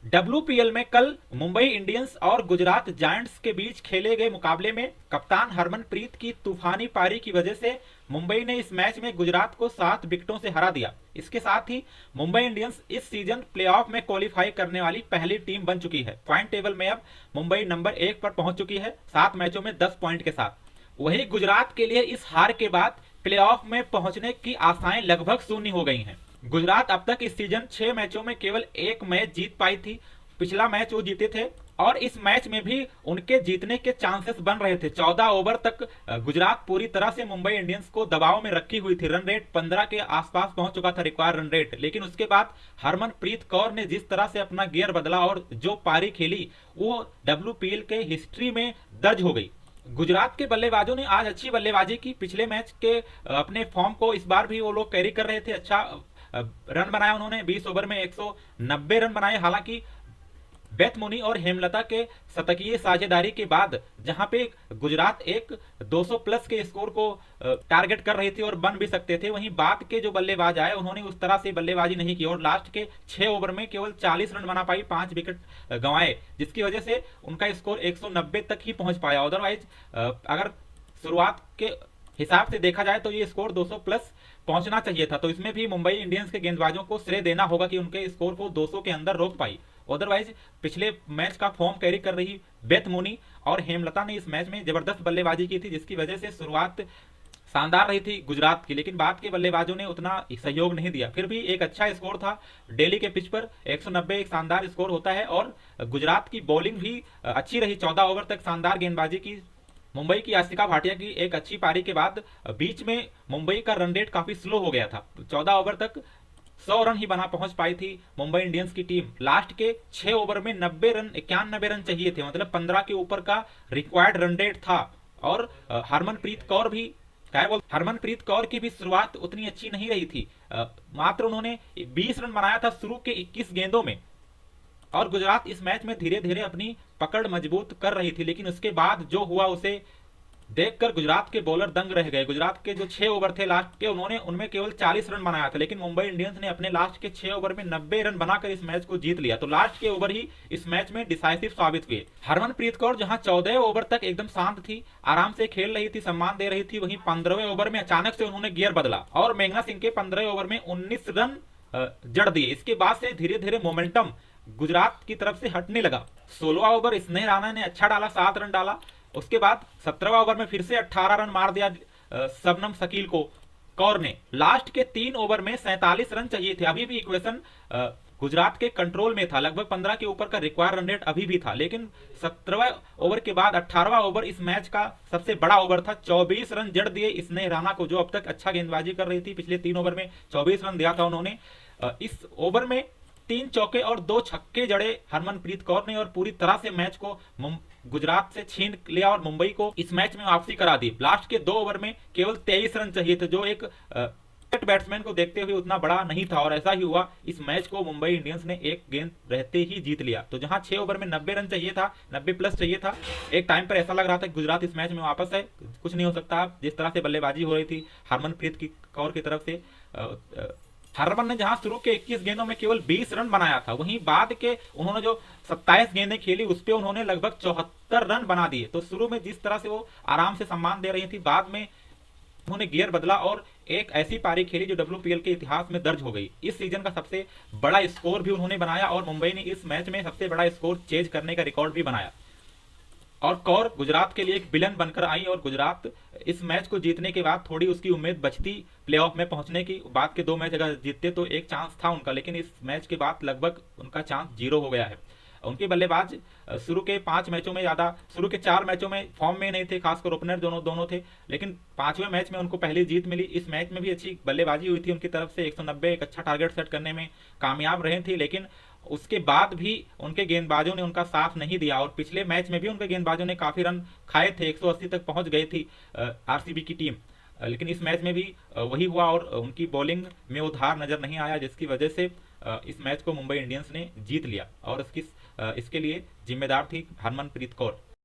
WPL में कल Mumbai Indians और गुजरात जायंट्स के बीच खेले गए मुकाबले में कप्तान हरमनप्रीत की तूफानी पारी की वजह से मुंबई ने इस मैच में गुजरात को 7 विकेटों से हरा दिया। इसके साथ ही मुंबई इंडियंस इस सीजन प्लेऑफ में क्वालिफाई करने वाली पहली टीम बन चुकी है। पॉइंट टेबल में अब मुंबई नंबर 1 पर पहुंच चुकी है 7 मैचों में 10 पॉइंट के साथ। वहीं गुजरात के लिए इस हार के बाद प्लेऑफ में पहुंचने की आशाएं लगभग शून्य हो गई हैं। गुजरात अब तक इस सीजन 6 मैचों में केवल एक मैच जीत पाई थी। पिछला मैच वो जीते थे और इस मैच में भी उनके जीतने के चांसेस बन रहे थे। 14 ओवर तक गुजरात पूरी तरह से मुंबई इंडियंस को दबाव में रखी हुई थी। रन रेट 15 के आसपास पहुंच चुका था, रिक्वायर्ड रन रेट। लेकिन उसके बाद हरमनप्रीत कौर ने जिस तरह से अपना गियर बदला और जो पारी खेली वो डब्ल्यूपीएल के हिस्ट्री में दर्ज हो गई। गुजरात के बल्लेबाजों ने आज अच्छी बल्लेबाजी की। पिछले मैच के अपने फॉर्म को इस बार भी वो लोग कैरी कर रहे थे। अच्छा रन बनाया उन्होंने, 20 ओवर में 190 रन बनाए। हालांकि बेथ मुनी और हेमलता के शतकीय साझेदारी के बाद जहां पे गुजरात एक 200 प्लस के स्कोर को टारगेट कर रही थी और बन भी सकते थे, वहीं बाद के जो बल्लेबाज आए उन्होंने उस तरह से बल्लेबाजी नहीं की और लास्ट के 6 ओवर में केवल 40 रन बना पाई, 5 विकेट गंवाए, जिसकी वजह से उनका स्कोर 190 तक ही पहुंच पाया। अदरवाइज अगर शुरुआत के हिसाब से देखा जाए तो ये स्कोर 200 प्लस पहुंचना चाहिए था। तो इसमें भी मुंबई इंडियंस के गेंदबाजों को श्रेय देना होगा कि उनके स्कोर को 200 के अंदर रोक पाई। अदरवाइज पिछले मैच का फॉर्म कैरी कर रही बेथ मुनी और हेमलता ने इस मैच में जबरदस्त बल्लेबाजी की थी, जिसकी वजह से शुरुआत शानदार रही थी गुजरात की। लेकिन बाद के बल्लेबाजों ने उतना सहयोग नहीं दिया। फिर भी एक अच्छा स्कोर था। दिल्ली के पिच पर 190 एक शानदार स्कोर होता है और गुजरात की बॉलिंग भी अच्छी रही। 14 ओवर तक शानदार गेंदबाजी की मुंबई की। आसिका भाटिया की एक अच्छी पारी के बाद बीच में मुंबई का रन रेट काफी स्लो हो गया था। 14 ओवर तक 100 रन ही बना पहुंच पाई थी मुंबई इंडियंस की टीम। लास्ट के 6 ओवर में 90 रन 91 रन चाहिए थे, मतलब 15 के ऊपर का रिक्वायर्ड रन रेट था। और हरमनप्रीत कौर की भी शुरुआत उतनी अच्छी नहीं रही थी। मात्र उन्होंने 20 रन बनाया था शुरू के 21 गेंदों में। और गुजरात इस मैच में धीरे धीरे अपनी पकड़ मजबूत कर रही थी, लेकिन उसके बाद जो हुआ उसे देखकर गुजरात के बॉलर दंग रह गए। गुजरात के जो 6 ओवर थे लास्ट के, उन्होंने उनमें केवल 40 रन बनाया था, लेकिन मुंबई इंडियंस ने अपने लास्ट के 6 ओवर में 90 रन बनाकर इस मैच को जीत लिया। तो लास्ट के ओवर ही इस मैच में डिसाइसिव साबित हुए। हरमनप्रीत कौर जहां 14 ओवर तक एकदम शांत थी, आराम से खेल रही थी, सम्मान दे रही थी, वहीं 15वें ओवर में अचानक से उन्होंने गियर बदला और मेघना सिंह के 15 ओवर में 19 रन जड़ दिए। इसके बाद से धीरे धीरे मोमेंटम गुजरात की तरफ से हटने लगा। 16वां ओवर स्नेह राणा ने अच्छा डाला, 7 रन डाला। उसके बाद 17वां ओवर में फिर से 18 रन मार दिया शबनम शकील को कौर ने। लास्ट के 3 ओवर में 47 रन चाहिए थे। अभी भी इक्वेशन गुजरात के कंट्रोल में था, लगभग 15 के ऊपर का रिक्वायर रन रेट अभी भी था। लेकिन 17वें ओवर के बाद 18वां ओवर इस मैच का सबसे बड़ा ओवर था। 24 रन जड़ दिए स्नेह राणा को, जो अब तक अच्छा गेंदबाजी कर रही थी। पिछले 3 ओवर में 24 रन दिया था उन्होंने। इस ओवर में 3 चौके और 2 छक्के जड़े हरमनप्रीत कौर ने और पूरी तरह से मैच को गुजरात से छीन लिया और मुंबई को इस मैच में वापसी करा दी। लास्ट के 2 ओवर में केवल 23 रन चाहिए थे, जो एक बैट्समैन को देखते हुए उतना बड़ा नहीं था। और ऐसा ही हुआ, इस मैच को मुंबई इंडियंस ने एक गेंद रहते ही जीत लिया। तो जहां 6 ओवर में 90 रन चाहिए था, 90 प्लस चाहिए था, एक टाइम पर ऐसा लग रहा था कि गुजरात इस मैच में वापस है, कुछ नहीं हो सकता। जिस तरह से बल्लेबाजी हो रही थी हरमनप्रीत कौर की तरफ से, हरमन ने जहां शुरू के 21 गेंदों में केवल 20 रन बनाया था, वहीं बाद के उन्होंने जो 27 गेंदें खेली उस पर उन्होंने लगभग 74 रन बना दिए। तो शुरू में जिस तरह से वो आराम से सम्मान दे रही थी, बाद में उन्होंने गियर बदला और एक ऐसी पारी खेली जो डब्ल्यूपीएल के इतिहास में दर्ज हो गई। इस सीजन का सबसे बड़ा स्कोर भी उन्होंने बनाया और मुंबई ने इस मैच में सबसे बड़ा स्कोर चेज करने का रिकॉर्ड भी बनाया। और कौर गुजरात के लिए एक विलन बनकर आई और गुजरात इस मैच को जीतने के बाद थोड़ी उसकी उम्मीद बचती प्लेऑफ में पहुंचने की। बाद के 2 मैच अगर जीतते तो एक चांस था उनका, लेकिन इस मैच के बाद लगभग उनका चांस 0 हो गया है। उनके बल्लेबाज शुरू के 5 मैचों में ज्यादा, शुरू के 4 मैचों में फॉर्म में नहीं थे, खासकर ओपनर दोनों थे, लेकिन 5वें मैच में उनको पहली जीत मिली। इस मैच में भी अच्छी बल्लेबाजी हुई थी उनकी तरफ से, 190 एक अच्छा टारगेट सेट करने में कामयाब रहे थे। लेकिन उसके बाद भी उनके गेंदबाजों ने उनका साथ नहीं दिया और पिछले मैच में भी उनके गेंदबाजों ने काफी रन खाए थे, 180 तक पहुंच गई थी आरसीबी की टीम। लेकिन इस मैच में भी वही हुआ और उनकी बॉलिंग में उधार नजर नहीं आया, जिसकी वजह से इस मैच को मुंबई इंडियंस ने जीत लिया और इसके लिए जिम्मेदार थी हरमनप्रीत कौर।